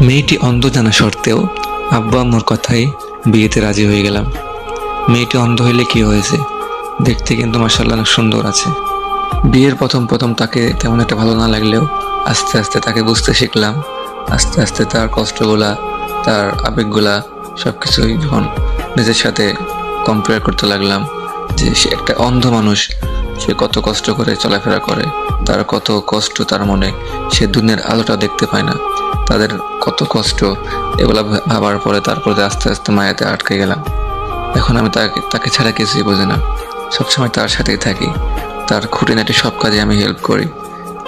মেয়েটি অন্ধ জানা সত্ত্বেও আব্বু আম্মুর কথাই বিয়েতে রাজি হয়ে গেলাম। মেয়েটি অন্ধ হইলে কি হয়েছে, দেখতে কিন্তু মাশাআল্লাহ অনেক সুন্দর আছে। বিয়ের প্রথম প্রথম তাকে তেমন একটা ভালো না লাগলেও আস্তে আস্তে তাকে বুঝতে শিখলাম। আস্তে আস্তে তার কষ্টগুলা, তার আবেগগুলা সব কিছুই যখন নিজের সাথে কম্পেয়ার করতে লাগলাম, যে সে একটা অন্ধ মানুষ, সে কত কষ্ট করে চলাফেরা করে, তার কত কষ্ট তার মনে, সে দুনিয়ার আলোটা দেখতে পায় না, তাদের কত কষ্ট, এগুলা ভাবার পরে তারপরে আস্তে আস্তে মায়াতে আটকে গেলাম। এখন আমি তাকে ছাড়া কিছুই বুঝি না, সবসময় তার সাথেই থাকি, তার খুঁটিনাটি সব কাজে আমি হেল্প করি।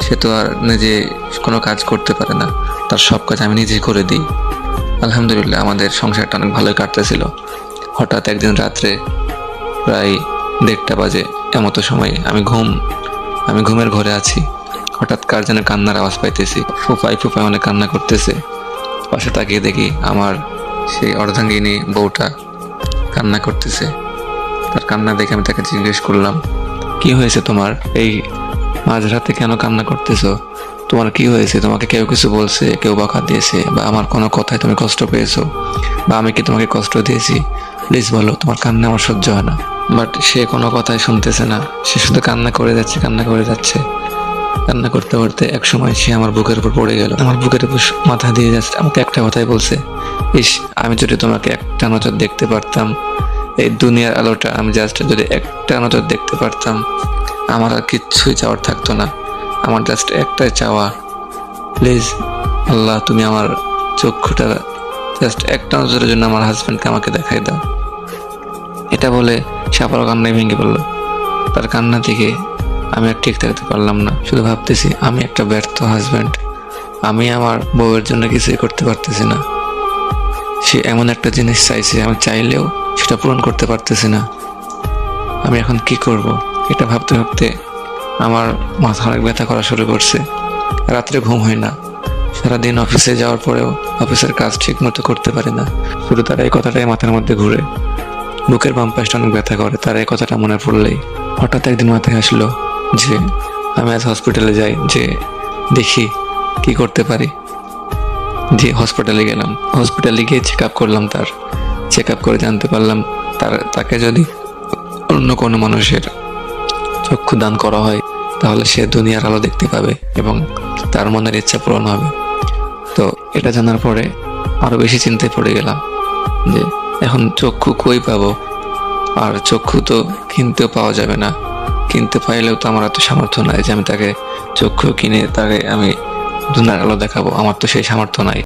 সে তো আর নিজে কোনো কাজ করতে পারে না, তার সব কাজ আমি নিজেই করে দিই। আলহামদুলিল্লাহ আমাদের সংসারটা অনেক ভালোই কাটতেছিল। হঠাৎ একদিন রাত্রে প্রায় 1:30 বাজে এমতো সময় আমি ঘুমের ঘরে আছি, হঠাৎ কার যেন কান্নার আওয়াজ পাইতেছি। ফুফাই অনেক কান্না করতেছে। পাশে তাকিয়ে দেখি আমার সেই অর্ধাঙ্গিনী বউটা কান্না করতেছে। তার কান্না দেখে আমি তাকে জিজ্ঞেস করলাম, কি হয়েছে তোমার, এই মাঝরাতে কেন কান্না করতেছো? তোমার কি হয়েছে? তোমাকে কেউ কিছু বলছে, কেউ বকা দিয়েছে, বা আমার কোনো কথায় তুমি কষ্ট পেয়েছো, বা আমি কি তোমাকে কষ্ট দিয়েছি? প্লিজ বলো, তোমার কান্না আমার সহ্য হয় না। বাট সে কোনো কথাই শুনতেছে না, সে শুধু কান্না করে যাচ্ছে। কান্না করতে করতে এক সময় সে আমার বুকের উপর পড়ে গেল, আমার বুকের উপর মাথা দিয়ে যাচ্ছে। আমাকে একটা কথাই বলছে, ইস, আমি যদি তোমাকে একটা নজর দেখতে পারতাম, এই দুনিয়ার আলোটা আমি জাস্ট যদি একটা নজর দেখতে পারতাম, আমার আর কিচ্ছুই চাওয়ার থাকতো না। আমার জাস্ট একটাই চাওয়া, প্লিজ আল্লাহ, তুমি আমার চক্ষুটা জাস্ট একটা নজরের জন্য আমার হাজব্যান্ডকে আমাকে দেখাই দাও। এটা বলে সে আবারও কান্নায় ভেঙে পড়লো। তার কান্না থেকে আমি আর ঠিক থাকতে পারলাম না, শুধু ভাবতেছি আমি একটা ব্যর্থ হাজব্যান্ড, আমি আমার বউয়ের জন্য কিছুই করতে পারতেছি না। সে এমন একটা জিনিস চাইছে, আমি চাইলেও সেটা পূরণ করতে পারতেছি না। আমি এখন কি করব? এটা ভাবতে ভাবতে আমার মাথা অনেক ব্যথা করা শুরু করছে। রাত্রে ঘুম হয় না, সারাদিন অফিসে যাওয়ার পরেও অফিসের কাজ ঠিক মতো করতে পারি না। শুধু তার এই কথাটাই মাথার মধ্যে ঘুরে, বুকের বাম পাশটা অনেক ব্যথা করে তার এই কথাটা মনে পড়লেই। হঠাৎ একদিন মাথায় আসলো যে আমি আজ হসপিটালে যাই, যে দেখি কি করতে পারি। যে হসপিটালে গেলাম, হসপিটালে গিয়ে চেক আপ করলাম। তার চেক আপ করে জানতে পারলাম তাকে যদি অন্য কোনো মানুষের চক্ষু দান করা হয়, তাহলে সে দুনিয়ার আলো দেখতে পাবে এবং তার মনের ইচ্ছা পূরণ হবে। তো এটা জানার পরে আরো বেশি চিন্তায় পড়ে গেলাম যে এখন চক্ষু কই পাবো, আর চক্ষু তো কিনতেও পাওয়া যাবে না। কিনতে পাইলেও তো আমার এত সামর্থ্য নাই যে আমি তাকে চক্ষু কিনে তাকে আমি দুনিয়ার আলো দেখাবো, আমার তো সেই সামর্থ্য নাই।